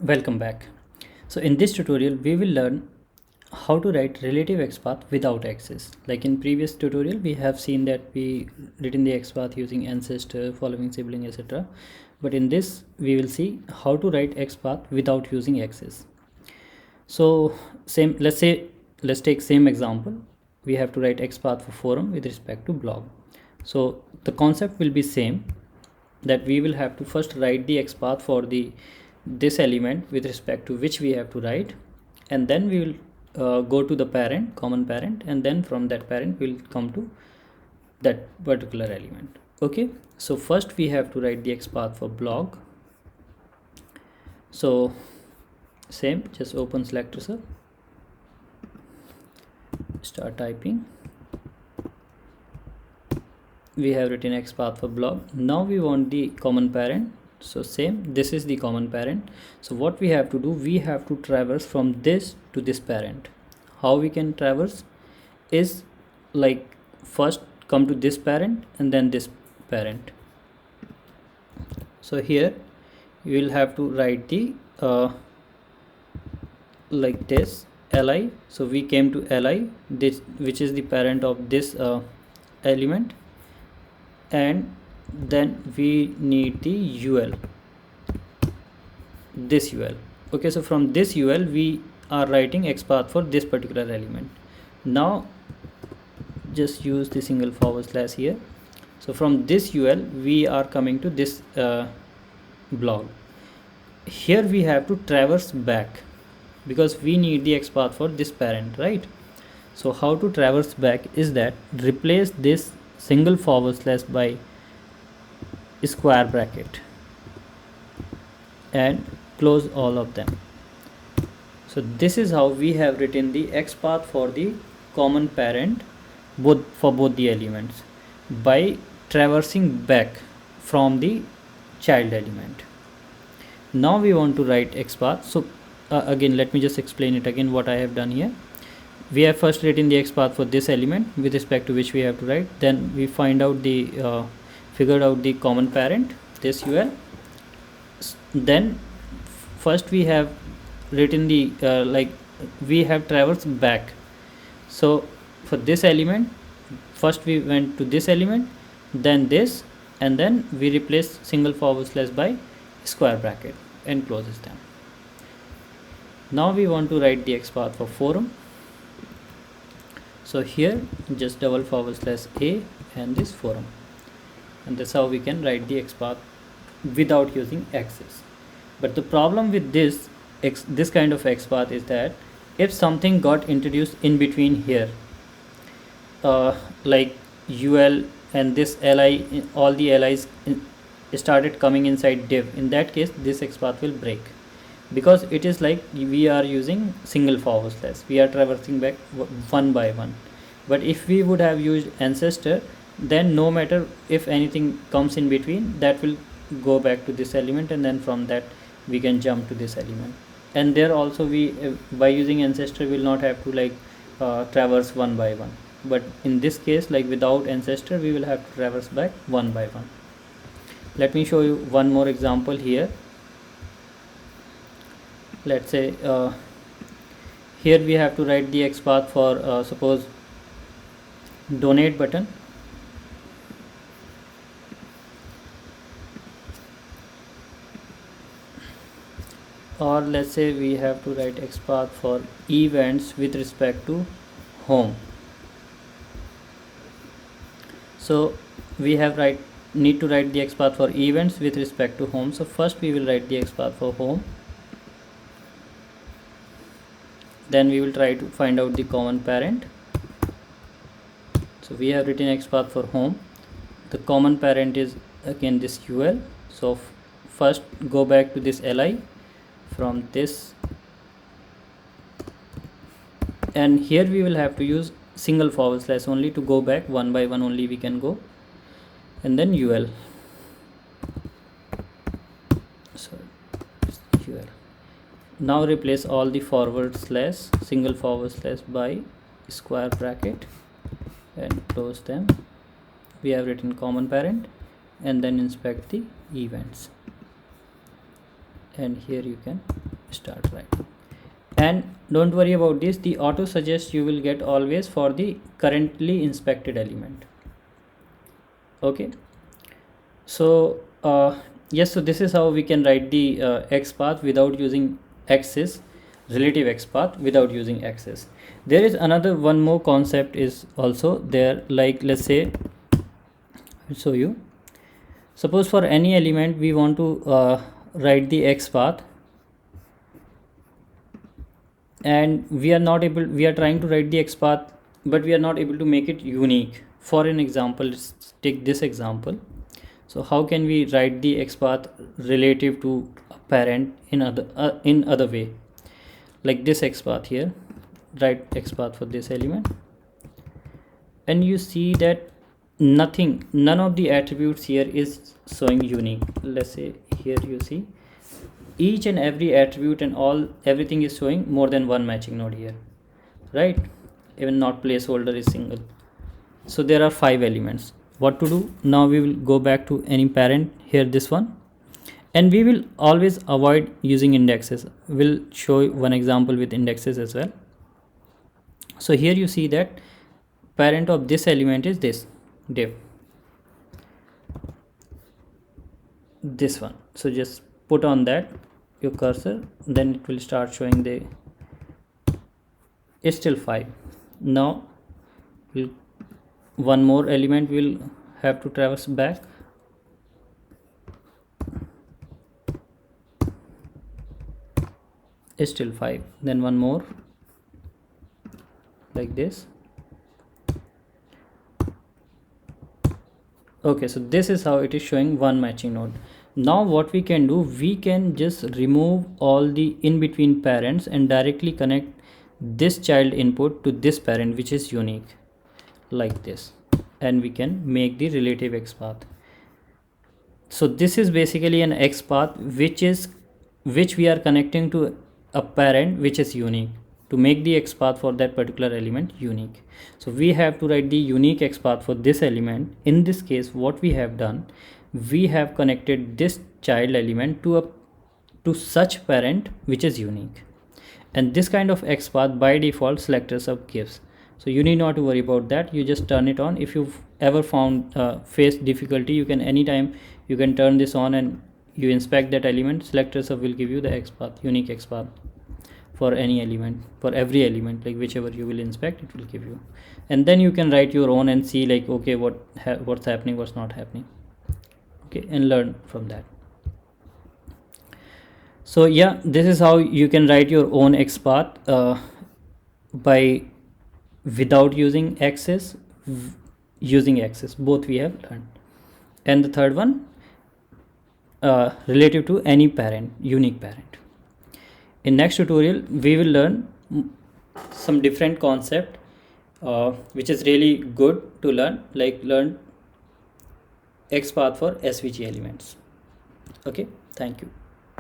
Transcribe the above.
Welcome back. So in this tutorial we will learn how to write relative XPath without access. Like in previous tutorial we have seen that we written the XPath using ancestor, following sibling, etc. But in this we will see how to write XPath without using access. So let's take same example. We have to write XPath for forum with respect to blog. So the concept will be same, that we will have to first write the XPath for this element with respect to which we have to write, and then we will go to the parent, common parent, and then from that parent we will come to that particular element. Okay, so first we have to write the XPath for blog. So same, just open selector, start typing. We have written XPath for blog. Now we want the common parent. So same, this is the common parent. So what we have to do, we have to traverse from this to this parent. How we can traverse is like first come to this parent and then this parent. So here you will have to write the like this li. So we came to li, this which is the parent of this element, and then we need the ul, this ul. Okay, so from this ul we are writing XPath for this particular element. Now just use the single forward slash here. So from this ul we are coming to this blog. Here we have to traverse back because we need the XPath for this parent, right? So how to traverse back is that replace this single forward slash by square bracket and close all of them. So this is how we have written the XPath for the common parent for both the elements, by traversing back from the child element. Now we want to write XPath. So again, let me just explain it again what I have done here. We have first written the XPath for this element with respect to which we have to write. Then we find out the figured out the common parent, this ul. Then first we have written the like we have traversed back. So for this element, first we went to this element, then this, and then we replace single forward slash by square bracket and closes them. Now we want to write the XPath for forum. So here just double forward slash a and this forum, and that's how we can write the XPath without using access. But the problem with this kind of XPath is that if something got introduced in between here, like ul and this li, all the li's started coming inside div, in that case this XPath will break, because it is like we are using single forward slash, we are traversing back one by one. But if we would have used ancestor, then no matter if anything comes in between, that will go back to this element, and then from that we can jump to this element. And there also we by using ancestor will not have to like traverse one by one, but in this case, like without ancestor, we will have to traverse back one by one. Let me show you one more example here. Let's say here we have to write the XPath for suppose donate button. Or let's say we have to write XPath for events with respect to home. So we have need to write the XPath for events with respect to home. So first we will write the XPath for home, then we will try to find out the common parent. So we have written XPath for home. The common parent is again this ul. So first go back to this li from this, and here we will have to use single forward slash only to go back one by one, only we can go, and then ul. So ul. Now replace all the forward slash, single forward slash by square bracket and close them. We have written common parent, and then inspect the events, and here you can start right. And don't worry about this, the auto suggest you will get always for the currently inspected element. Okay, so yes, so this is how we can write the XPath without using axis, relative XPath without using axis. There is another one more concept is also there, like let's say, I'll show you. Suppose for any element we want to write the XPath, and we are trying to write the XPath, but we are not able to make it unique. For an example, let's take this example. So how can we write the XPath relative to a parent in other way, like this XPath here, write XPath for this element, and you see that none of the attributes here is showing unique. Let's say here you see each and every attribute and everything is showing more than one matching node here, right? Even not placeholder is single. So there are 5 elements. What to do now? We will go back to any parent here, this one, and we will always avoid using indexes. We'll show one example with indexes as well. So here you see that parent of this element is this div, this one. So just put on that your cursor, then it will start showing the, it's still 5. Now one more element will have to traverse back. It's still 5. Then one more like this. Okay, so this is how it is showing one matching node. Now what we can do, we can just remove all the in between parents and directly connect this child input to this parent which is unique, like this, and we can make the relative XPath. So this is basically an XPath which we are connecting to a parent which is unique, to make the XPath for that particular element unique. So we have to write the unique XPath for this element. In this case, what we have done, we have connected this child element to such parent which is unique, and this kind of XPath by default selector sub gives. So you need not to worry about that. You just turn it on. If you've ever found faced difficulty, you can anytime you can turn this on and you inspect that element. Selector sub will give you the XPath, unique XPath for any element, for every element, like whichever you will inspect, it will give you. And then you can write your own and see like, okay, what's happening, what's not happening. Okay, and learn from that. So yeah, this is how you can write your own XPath without using axis, using axis. Both we have learned. And the third one, relative to any parent, unique parent. In next tutorial, we will learn some different concept which is really good to learn, like learn XPath for SVG elements. Okay, thank you.